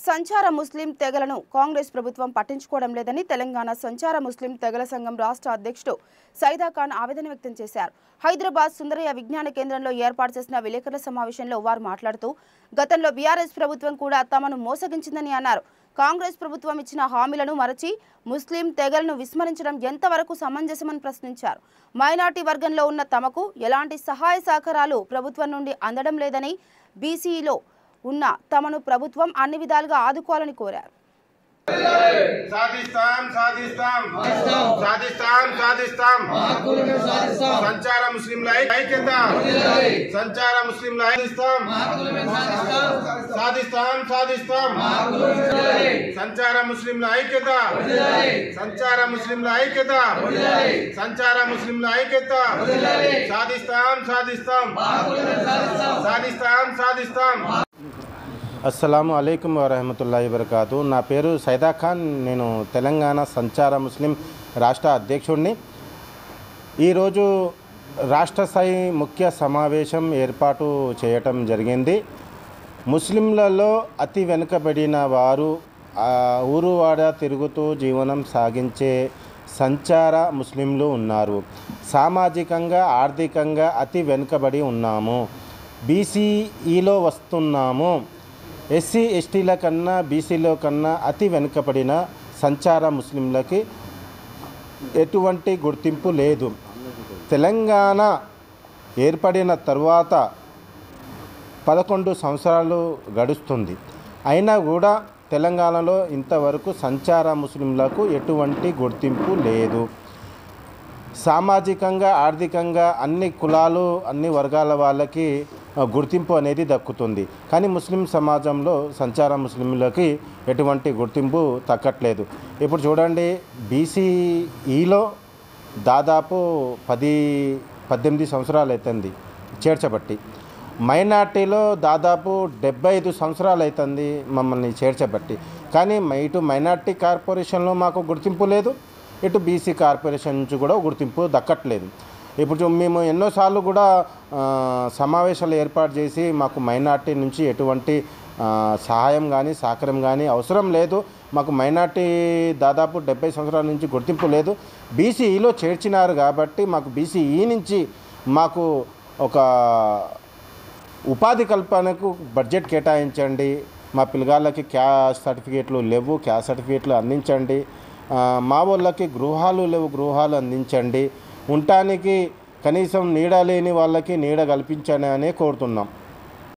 సంచార ముస్లిం తెగలను కాంగ్రెస్ ప్రభుత్వం పట్టించుకోవడం లేదని తెలంగాణ సంచార ముస్లిం తెగల సంఘం రాష్ట్ర అధ్యక్షుడు సైదా ఖాన్ ఆవేదన వ్యక్తం చేశారు. హైదరాబాద్ సుందరయ్య విజ్ఞాన కేంద్రంలో ఏర్పాటు చేసిన విలేకరుల సమావేశంలో వారు మాట్లాడుతూ గతంలో బీఆర్ఎస్ ప్రభుత్వం కూడా తమను మోసగించిందని అన్నారు. కాంగ్రెస్ ప్రభుత్వం ఇచ్చిన హామీలను మరచి ముస్లిం తెగలను విస్మరించడం ఎంతవరకు సమంజసమని ప్రశ్నించారు. మైనార్టీ వర్గంలో ఉన్న తమకు ఎలాంటి సహాయ సహకారాలు ప్రభుత్వం నుండి అందడం లేదని, బీసీలో ఉన్న తమను ప్రభుత్వం అన్ని విధాలుగా ఆదుకోవాలని కోరారు. సంచార ముస్లింల ఐక్యత సంచార ముస్లింల సంచార ముస్లింల ఐక్యత సంచార ముస్లింల ఐక్యత సంచార ముస్లింల ఐక్యత సాధిస్తాం. అస్సలాము అలైకుం వరహమతుల్లాహి వబరకాతు. నా పేరు సైదా ఖాన్. నేను తెలంగాణ సంచార ముస్లిం రాష్ట్ర అధ్యక్షుడిని. ఈరోజు రాష్ట్ర స్థాయి ముఖ్య సమావేశం ఏర్పాటు చేయటం జరిగింది. ముస్లింలలో అతి వెనుకబడిన వారు ఊరువాడ తిరుగుతూ జీవనం సాగించే సంచార ముస్లింలు ఉన్నారు. సామాజికంగా ఆర్థికంగా అతి వెనుకబడి ఉన్నాము. బీసీఈలో వస్తున్నాము. ఎస్సీ ఎస్టీల కన్నా బీసీలో కన్నా అతి వెనుకబడిన సంచార ముస్లింలకి ఎటువంటి గుర్తింపు లేదు. తెలంగాణ ఏర్పడిన తర్వాత 11 సంవత్సరాలు గడుస్తుంది. అయినా కూడా తెలంగాణలో ఇంతవరకు సంచార ముస్లింలకు ఎటువంటి గుర్తింపు లేదు. సామాజికంగా ఆర్థికంగా అన్ని కులాలు అన్ని వర్గాల వాళ్ళకి గుర్తింపు అనేది దక్కుతుంది. కానీ ముస్లిం సమాజంలో సంచార ముస్లింలకి ఎటువంటి గుర్తింపు దక్కట్లేదు. ఇప్పుడు చూడండి, బీసీఈలో దాదాపు 18 సంవత్సరాలు అవుతుంది చేర్చబట్టి. మైనార్టీలో దాదాపు 75 సంవత్సరాలు అవుతుంది మమ్మల్ని చేర్చబట్టి. కానీ ఇటు మైనార్టీ కార్పొరేషన్లో మాకు గుర్తింపు లేదు, ఇటు బీసీ కార్పొరేషన్ నుంచి కూడా గుర్తింపు దక్కట్లేదు. ఇప్పుడు మేము ఎన్నోసార్లు కూడా సమావేశాలు ఏర్పాటు చేసి మాకు మైనార్టీ నుంచి ఎటువంటి సహాయం కానీ సహకారం కానీ అవసరం లేదు, మాకు మైనార్టీ దాదాపు 70 సంవత్సరాల నుంచి గుర్తింపు లేదు, బీసీఈలో చేర్చినారు కాబట్టి మాకు బీసీఈ నుంచి మాకు ఒక ఉపాధి కల్పనకు బడ్జెట్ కేటాయించండి, మా పిల్లగాళ్ళకి క్యాస్ట్ సర్టిఫికేట్లు లేవు, క్యాస్ట్ సర్టిఫికేట్లు అందించండి, మా వాళ్ళకి గృహాలు లేవు, గృహాలు అందించండి, ఉండటానికి కనీసం నీడ లేని వాళ్ళకి నీడ కల్పించండి అనే కోరుతున్నాం.